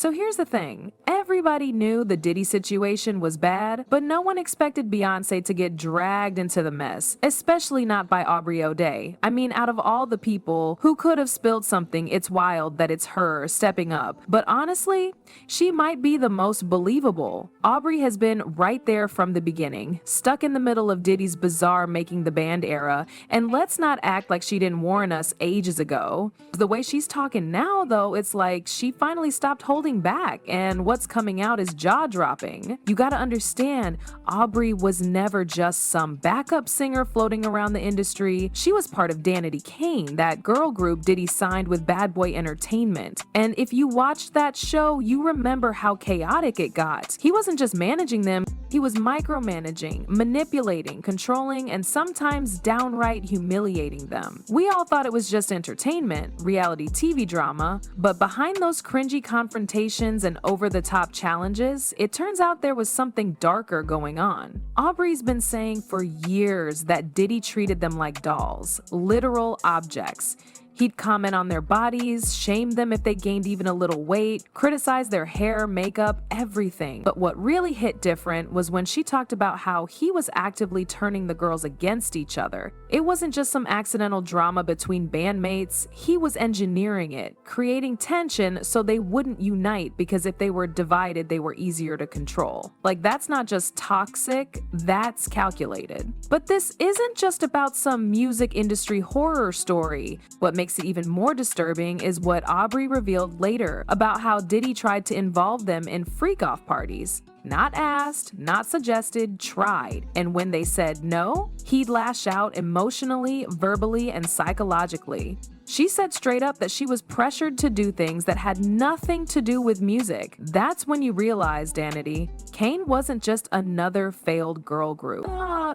So here's the thing. Everybody knew the Diddy situation was bad, but no one expected Beyonce to get dragged into the mess, especially not by Aubrey O'Day. I mean, out of all the people who could have spilled something, it's wild that it's her stepping up. But honestly, she might be the most believable. Aubrey has been right there from the beginning, stuck in the middle of Diddy's bizarre making the band era, and let's not act like she didn't warn us ages ago. The way she's talking now, though, it's like she finally stopped holding back, and what's coming out is jaw-dropping. You gotta understand, Aubrey was never just some backup singer floating around the industry. She was part of Danity Kane, that girl group Diddy signed with Bad Boy Entertainment. And if you watched that show, you remember how chaotic it got. He wasn't just managing them, he was micromanaging, manipulating, controlling, and sometimes downright humiliating them. We all thought it was just entertainment, reality TV drama, but behind those cringy confrontations and over-the-top challenges, it turns out there was something darker going on. Aubrey's been saying for years that Diddy treated them like dolls, literal objects. He'd comment on their bodies, shame them if they gained even a little weight, criticize their hair, makeup, everything. But what really hit different was when she talked about how he was actively turning the girls against each other. It wasn't just some accidental drama between bandmates, he was engineering it, creating tension so they wouldn't unite because if they were divided, they were easier to control. Like, that's not just toxic, that's calculated. But this isn't just about some music industry horror story. What makes it even more disturbing is what Aubrey revealed later about how Diddy tried to involve them in freak-off parties. Not asked, not suggested, tried. And when they said no, he'd lash out emotionally, verbally, and psychologically. She said straight up that she was pressured to do things that had nothing to do with music. That's when you realize, Danity, Kane wasn't just another failed girl group.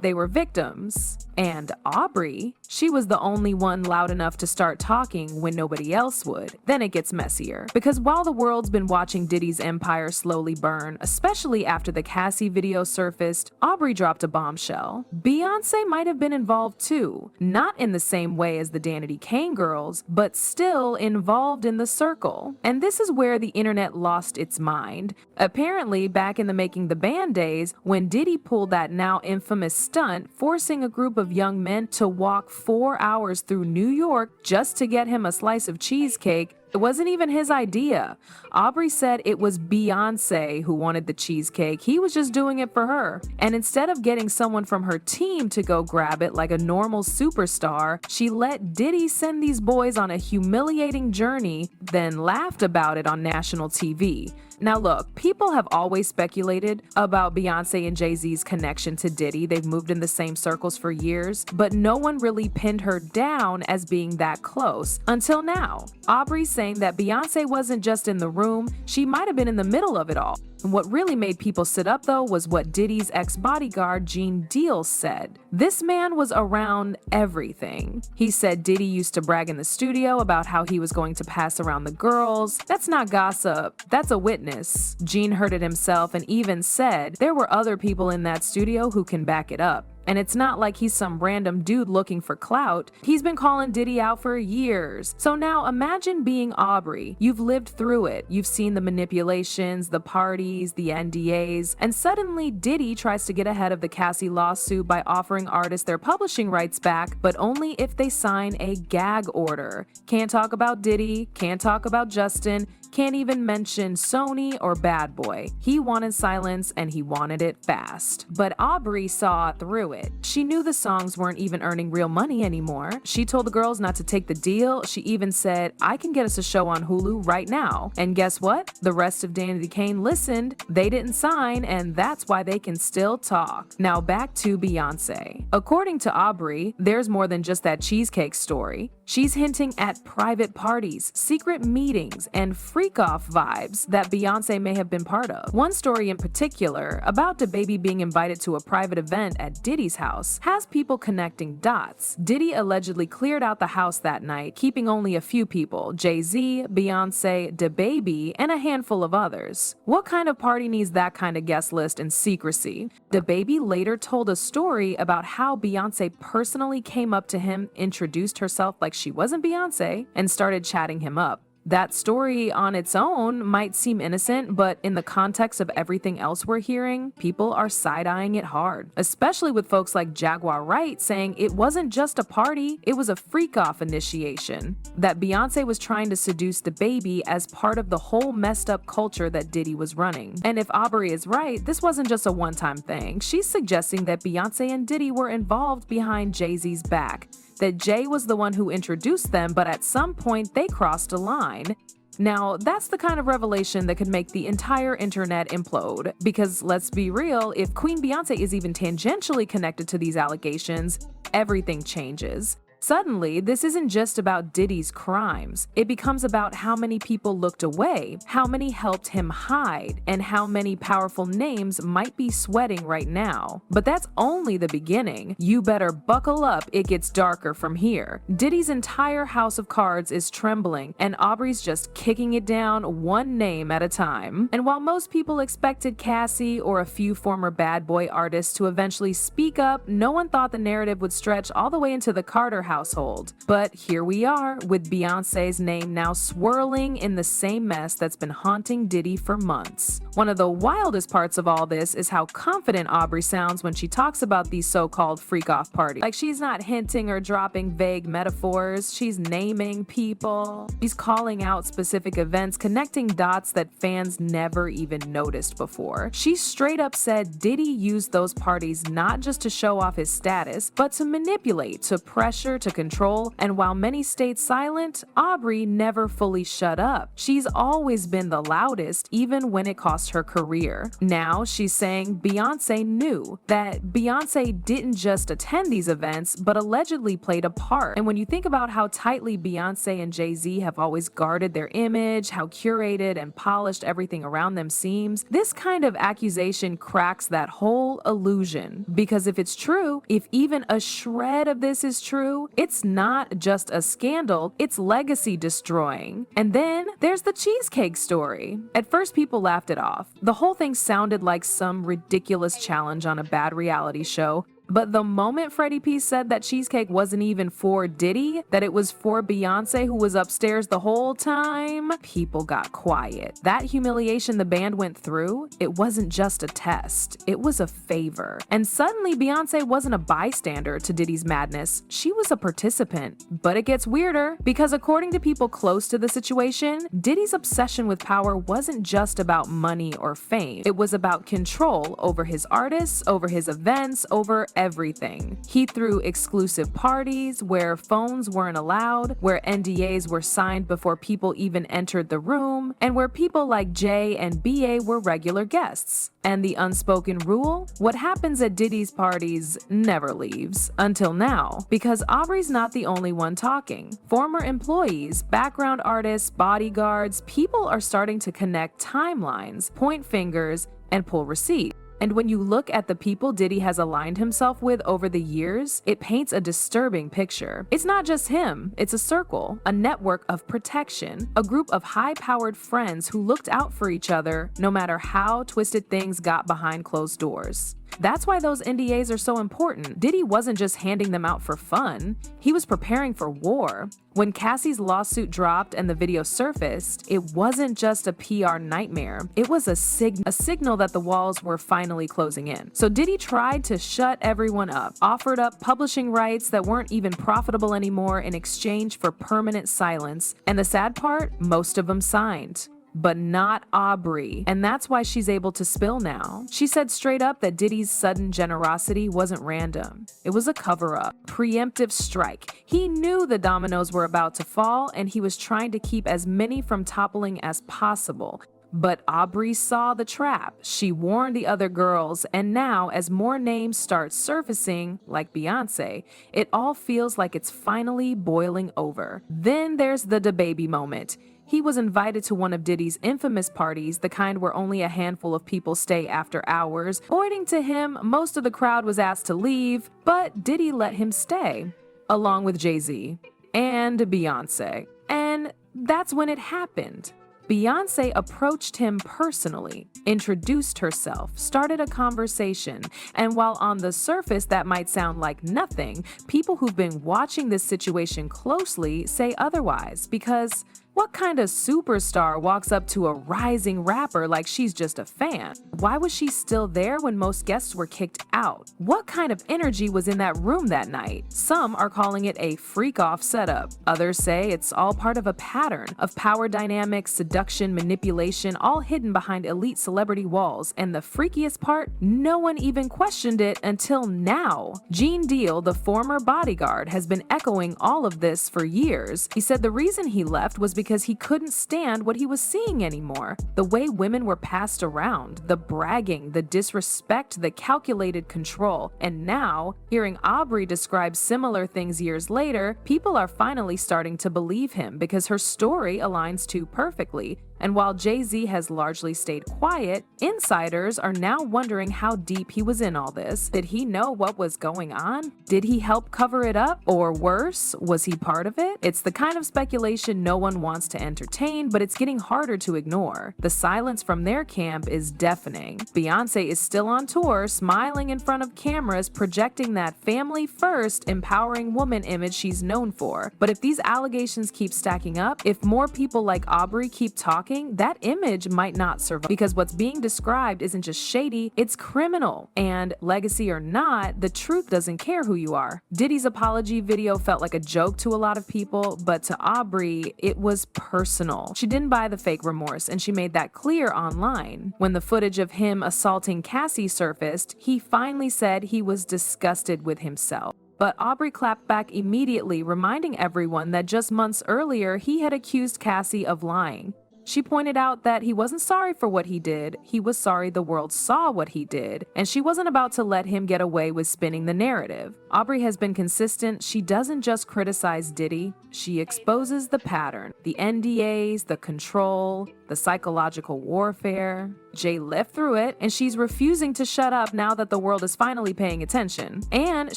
They were victims. And Aubrey, she was the only one loud enough to start talking when nobody else would. Then it gets messier. Because while the world's been watching Diddy's empire slowly burn, especially after the Cassie video surfaced, Aubrey dropped a bombshell. Beyonce might have been involved too. Not in the same way as the Danity Kane girls, but still involved in the circle. And this is where the internet lost its mind. Apparently, back in the Making the Band days, when Diddy pulled that now infamous stunt, forcing a group of young men to walk 4 hours through New York just to get him a slice of cheesecake, it wasn't even his idea. Aubrey said it was Beyonce who wanted the cheesecake. He was just doing it for her. And instead of getting someone from her team to go grab it like a normal superstar, she let Diddy send these boys on a humiliating journey, then laughed about it on national TV. Now look, people have always speculated about Beyonce and Jay-Z's connection to Diddy. They've moved in the same circles for years, but no one really pinned her down as being that close until now. Aubrey's saying that Beyonce wasn't just in the room, she might have been in the middle of it all. And what really made people sit up though was what Diddy's ex-bodyguard Gene Deal said. This man was around everything. He said Diddy used to brag in the studio about how he was going to pass around the girls. That's not gossip, that's a witness. Gene heard it himself and even said there were other people in that studio who can back it up. And it's not like he's some random dude looking for clout. He's been calling Diddy out for years. So now imagine being Aubrey. You've lived through it. You've seen the manipulations, the parties, the NDAs, and suddenly Diddy tries to get ahead of the Cassie lawsuit by offering artists their publishing rights back, but only if they sign a gag order. Can't talk about Diddy, can't talk about Justin, can't even mention Sony or Bad Boy. He wanted silence and he wanted it fast. But Aubrey saw through it. She knew the songs weren't even earning real money anymore. She told the girls not to take the deal. She even said, I can get us a show on Hulu right now. And guess what? The rest of Danity Kane listened. They didn't sign, and that's why they can still talk. Now back to Beyonce. According to Aubrey, there's more than just that cheesecake story. She's hinting at private parties, secret meetings, and freak-off vibes that Beyonce may have been part of. One story in particular, about DaBaby being invited to a private event at Diddy's house, has people connecting dots. Diddy allegedly cleared out the house that night, keeping only a few people: Jay-Z, Beyonce, DaBaby, and a handful of others. What kind of party needs that kind of guest list and secrecy? DaBaby later told a story about how Beyonce personally came up to him, introduced herself like she wasn't Beyonce, and started chatting him up. That story on its own might seem innocent, but in the context of everything else we're hearing, people are side-eyeing it hard, especially with folks like Jaguar Wright saying it wasn't just a party, it was a freak-off initiation, that Beyonce was trying to seduce the baby as part of the whole messed up culture that Diddy was running. And if Aubrey is right, this wasn't just a one-time thing. She's suggesting that Beyonce and Diddy were involved behind Jay-Z's back, that Jay was the one who introduced them, but at some point they crossed a line. Now, that's the kind of revelation that could make the entire internet implode. Because let's be real, if Queen Beyonce is even tangentially connected to these allegations, everything changes. Suddenly, this isn't just about Diddy's crimes. It becomes about how many people looked away, how many helped him hide, and how many powerful names might be sweating right now. But that's only the beginning. You better buckle up, it gets darker from here. Diddy's entire house of cards is trembling, and Aubrey's just kicking it down one name at a time. And while most people expected Cassie or a few former bad boy artists to eventually speak up, no one thought the narrative would stretch all the way into the Carter household. But here we are, with Beyonce's name now swirling in the same mess that's been haunting Diddy for months. One of the wildest parts of all this is how confident Aubrey sounds when she talks about these so-called freak-off parties. Like, she's not hinting or dropping vague metaphors, she's naming people. She's calling out specific events, connecting dots that fans never even noticed before. She straight up said Diddy used those parties not just to show off his status, but to manipulate, to pressure, to control, and while many stayed silent, Aubrey never fully shut up. She's always been the loudest, even when it cost her career. Now she's saying Beyonce knew, that Beyonce didn't just attend these events, but allegedly played a part. And when you think about how tightly Beyonce and Jay-Z have always guarded their image, how curated and polished everything around them seems, this kind of accusation cracks that whole illusion. Because if it's true, if even a shred of this is true, it's not just a scandal, it's legacy destroying. And then there's the cheesecake story. At first, people laughed it off. The whole thing sounded like some ridiculous challenge on a bad reality show. But the moment Freddie P said that cheesecake wasn't even for Diddy, that it was for Beyonce who was upstairs the whole time, people got quiet. That humiliation the band went through, it wasn't just a test, it was a favor. And suddenly Beyonce wasn't a bystander to Diddy's madness, she was a participant. But it gets weirder, because according to people close to the situation, Diddy's obsession with power wasn't just about money or fame. It was about control over his artists, over his events, over everything. He threw exclusive parties where phones weren't allowed, where NDAs were signed before people even entered the room, and where people like Jay and BA were regular guests. And the unspoken rule? What happens at Diddy's parties never leaves. Until now. Because Aubrey's not the only one talking. Former employees, background artists, bodyguards, people are starting to connect timelines, point fingers, and pull receipts. And when you look at the people Diddy has aligned himself with over the years, it paints a disturbing picture. It's not just him, it's a circle, a network of protection, a group of high-powered friends who looked out for each other no matter how twisted things got behind closed doors. That's why those NDAs are so important. Diddy wasn't just handing them out for fun, he was preparing for war. When Cassie's lawsuit dropped and the video surfaced, it wasn't just a PR nightmare, it was a signal that the walls were finally closing in. So Diddy tried to shut everyone up, offered up publishing rights that weren't even profitable anymore in exchange for permanent silence, and the sad part, most of them signed. But not Aubrey, and that's why she's able to spill now. She said straight up that Diddy's sudden generosity wasn't random. It was a cover-up, preemptive strike. He knew the dominoes were about to fall, and he was trying to keep as many from toppling as possible. But Aubrey saw the trap. She warned the other girls, and now, as more names start surfacing, like Beyonce, it all feels like it's finally boiling over. Then there's the DaBaby moment. He was invited to one of Diddy's infamous parties, the kind where only a handful of people stay after hours. According to him, most of the crowd was asked to leave, but Diddy let him stay, along with Jay-Z and Beyonce. And that's when it happened. Beyonce approached him personally, introduced herself, started a conversation, and while on the surface that might sound like nothing, people who've been watching this situation closely say otherwise because, What kind of superstar walks up to a rising rapper like she's just a fan? Why was she still there when most guests were kicked out? What kind of energy was in that room that night? Some are calling it a freak-off setup. Others say it's all part of a pattern of power dynamics, seduction, manipulation, all hidden behind elite celebrity walls. And the freakiest part, no one even questioned it until now. Gene Deal, the former bodyguard, has been echoing all of this for years. He said the reason he left was because he couldn't stand what he was seeing anymore. The way women were passed around, the bragging, the disrespect, the calculated control. And now, hearing Aubrey describe similar things years later, people are finally starting to believe him because her story aligns too perfectly. And while Jay-Z has largely stayed quiet, insiders are now wondering how deep he was in all this. Did he know what was going on? Did he help cover it up? Or worse, was he part of it? It's the kind of speculation no one wants to entertain, but it's getting harder to ignore. The silence from their camp is deafening. Beyonce is still on tour, smiling in front of cameras, projecting that family-first, empowering woman image she's known for. But if these allegations keep stacking up, if more people like Aubrey keep talking, that image might not survive, because what's being described isn't just shady, it's criminal. And legacy or not, the truth doesn't care who you are. Diddy's apology video felt like a joke to a lot of people, but to Aubrey, it was personal. She didn't buy the fake remorse, and she made that clear online. When the footage of him assaulting Cassie surfaced, he finally said he was disgusted with himself. But Aubrey clapped back immediately, reminding everyone that just months earlier, he had accused Cassie of lying. She pointed out that he wasn't sorry for what he did, he was sorry the world saw what he did, and she wasn't about to let him get away with spinning the narrative. Aubrey has been consistent. She doesn't just criticize Diddy, she exposes the pattern, the NDAs, the control, the psychological warfare. Jay lived through it, and she's refusing to shut up now that the world is finally paying attention. And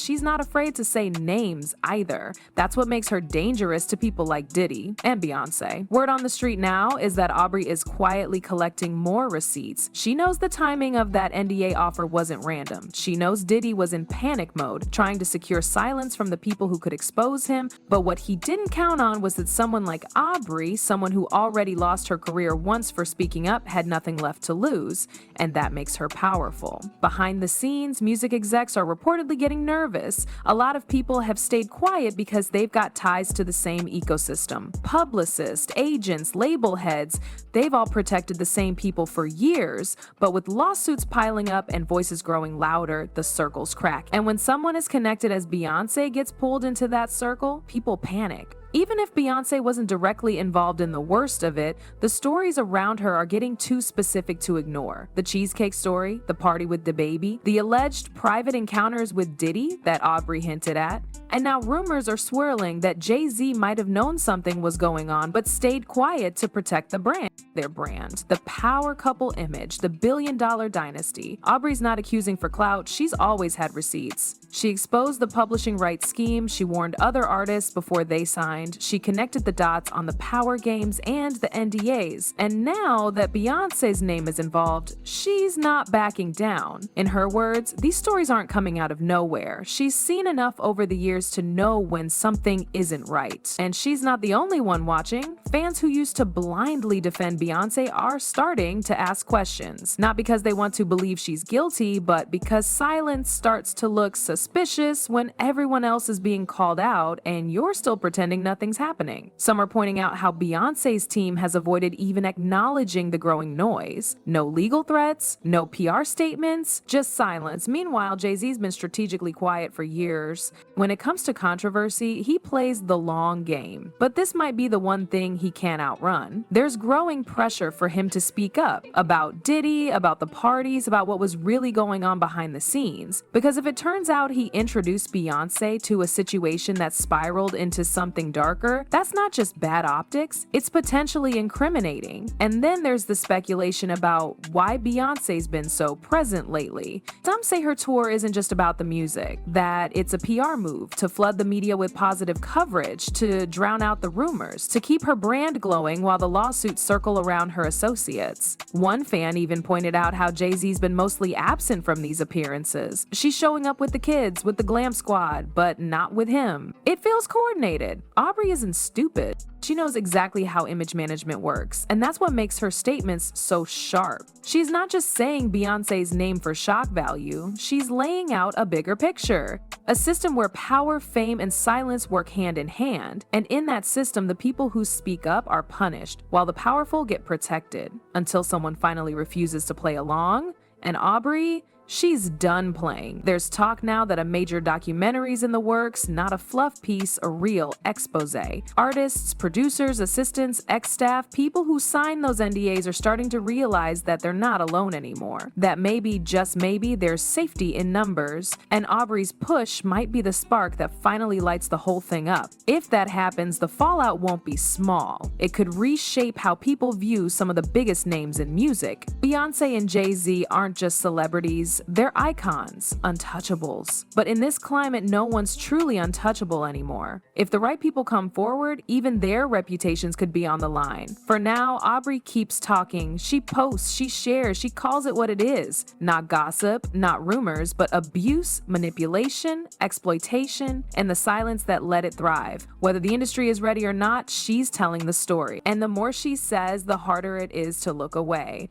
she's not afraid to say names either. That's what makes her dangerous to people like Diddy and Beyonce. Word on the street now is that Aubrey is quietly collecting more receipts. She knows the timing of that NDA offer wasn't random. She knows Diddy was in panic mode, trying to secure silence from the people who could expose him, but what he didn't count on was that someone like Aubrey, someone who already lost her career once for speaking up, had nothing left to lose, and that makes her powerful. Behind the scenes, music execs are reportedly getting nervous. A lot of people have stayed quiet because they've got ties to the same ecosystem. Publicists, agents, label heads, they've all protected the same people for years, but with lawsuits piling up and voices growing louder, the circles crack. And when someone as connected as Beyonce gets pulled into that circle, people panic. Even if Beyonce wasn't directly involved in the worst of it, the stories around her are getting too specific to ignore. The cheesecake story, the party with DaBaby, the alleged private encounters with Diddy that Aubrey hinted at, and now rumors are swirling that Jay-Z might have known something was going on but stayed quiet to protect the brand. Their brand, the power couple image, the billion-dollar dynasty. Aubrey's not accusing for clout, she's always had receipts. She exposed the publishing rights scheme, she warned other artists before they signed, she connected the dots on the power games and the NDAs. And now that Beyonce's name is involved, she's not backing down. In her words, these stories aren't coming out of nowhere. She's seen enough over the years to know when something isn't right. And she's not the only one watching. Fans who used to blindly defend Beyonce are starting to ask questions. Not because they want to believe she's guilty, but because silence starts to look suspicious when everyone else is being called out and you're still pretending nothing's happening. Some are pointing out how Beyonce's team has avoided even acknowledging the growing noise. No legal threats, no PR statements, just silence. Meanwhile, Jay-Z's been strategically quiet for years. When it comes to controversy, he plays the long game. But this might be the one thing he can't outrun. There's growing pressure for him to speak up about Diddy, about the parties, about what was really going on behind the scenes. Because if it turns out he introduced Beyonce to a situation that spiraled into something darker, that's not just bad optics, it's potentially incriminating. And then there's the speculation about why Beyonce's been so present lately. Some say her tour isn't just about the music, that it's a PR move to flood the media with positive coverage, to drown out the rumors, to keep her brand glowing while the lawsuits circle around her associates. One fan even pointed out how Jay-Z's been mostly absent from these appearances. She's showing up with the kids, with the glam squad, but not with him. It feels coordinated. Aubrey isn't stupid. She knows exactly how image management works, and that's what makes her statements so sharp. She's not just saying Beyonce's name for shock value, she's laying out a bigger picture. A system where power, fame, and silence work hand in hand, and in that system, the people who speak up are punished, while the powerful get protected, until someone finally refuses to play along. And Aubrey, she's done playing. There's talk now that a major documentary's in the works, not a fluff piece, a real expose. Artists, producers, assistants, ex-staff, people who sign those NDAs are starting to realize that they're not alone anymore. That maybe, just maybe, there's safety in numbers, and Aubrey's push might be the spark that finally lights the whole thing up. If that happens, the fallout won't be small. It could reshape how people view some of the biggest names in music. Beyonce and Jay-Z aren't just celebrities, they're icons, untouchables. But in this climate, no one's truly untouchable anymore. If the right people come forward, even their reputations could be on the line. For now, Aubrey keeps talking. She posts, she shares, she calls it what it is. Not gossip, not rumors, but abuse, manipulation, exploitation, and the silence that let it thrive. Whether the industry is ready or not, she's telling the story. And the more she says, the harder it is to look away.